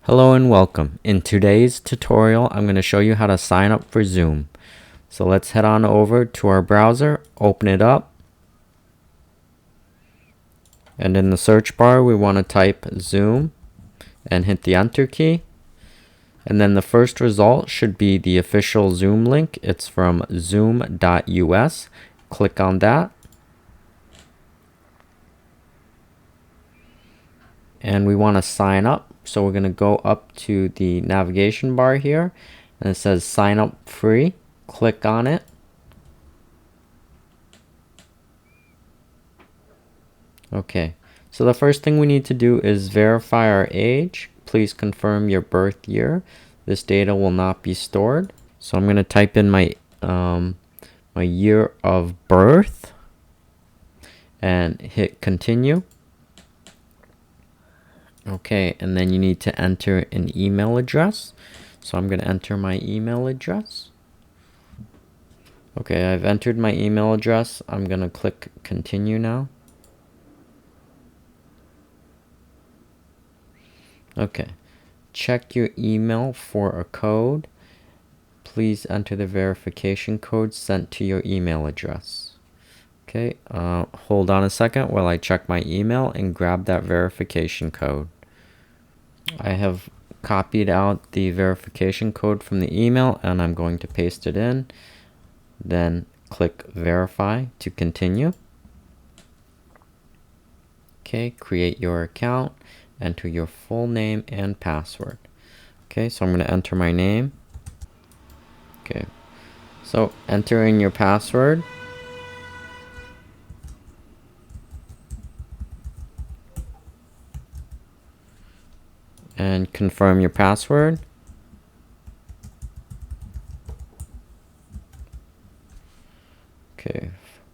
Hello and welcome. In today's tutorial, I'm going to show you how to sign up for Zoom. So let's head on over to our browser, open it up, and in the search bar we want to type Zoom and hit the enter key. And then the first result should be the official Zoom link. It's from zoom.us. Click on that. And we want to sign up. So we're going to go up to the navigation bar here and it says sign up free. Click on it. Okay, so the first thing we need to do is verify our age. Please confirm your birth year. This data will not be stored. So I'm going to type in my my year of birth and hit continue. Okay, and then you need to enter an email address. So I'm going to enter my email address. Okay, I've entered my email address. I'm going to click continue now. Okay, check your email for a code. Please enter the verification code sent to your email address. Okay, hold on a second while I check my email and grab that verification code. I have copied out the verification code from the email and I'm going to paste it in. Then click verify to continue. Okay, create your account, enter your full name and password. Okay, so I'm going to enter my name. Okay, so enter in your password. And confirm your password. Okay,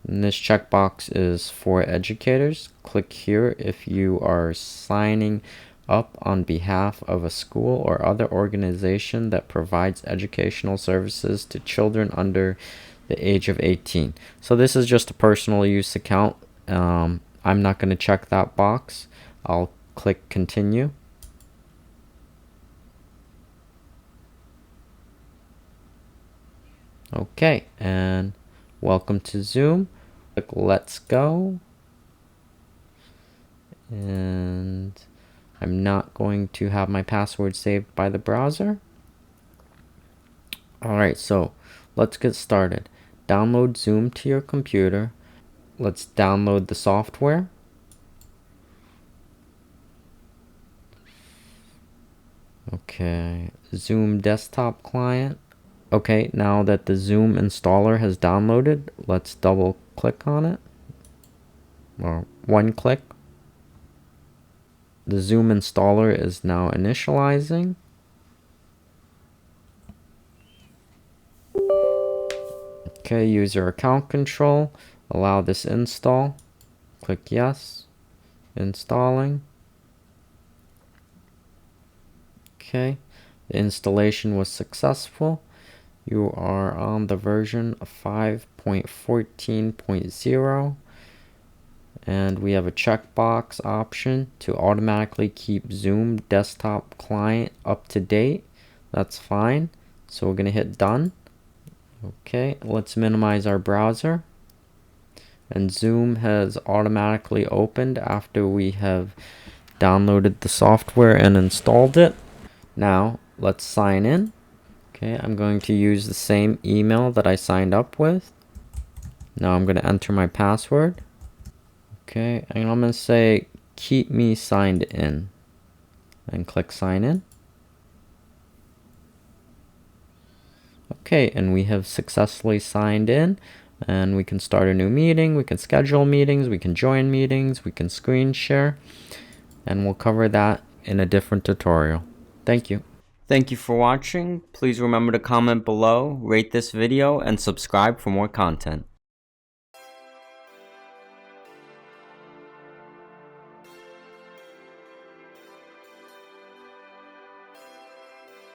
and this checkbox is for educators. Click here if you are signing up on behalf of a school or other organization that provides educational services to children under the age of 18. So this is just a personal use account. I'm not going to check that box. I'll click continue. Okay, and welcome to Zoom. Click let's go. And I'm not going to have my password saved by the browser. Alright, so let's get started. Download Zoom to your computer. Let's download the software. Okay, Zoom desktop client. Okay, now that the Zoom installer has downloaded, let's double click on it. Or one click. The Zoom installer is now initializing. Okay, user account control. Allow this install. Click yes. Installing. Okay, the installation was successful. You are on the version 5.14.0 and we have a checkbox option to automatically keep Zoom desktop client up to date. That's fine. So we're going to hit done. Okay, let's minimize our browser. And Zoom has automatically opened after we have downloaded the software and installed it. Now let's sign in. Okay, I'm going to use the same email that I signed up with. Now I'm going to enter my password. Okay, and I'm going to say keep me signed in and click sign in. Okay, and we have successfully signed in and we can start a new meeting, we can schedule meetings, we can join meetings, we can screen share, and we'll cover that in a different tutorial. Thank you. Thank you for watching. Please remember to comment below, rate this video, and subscribe for more content.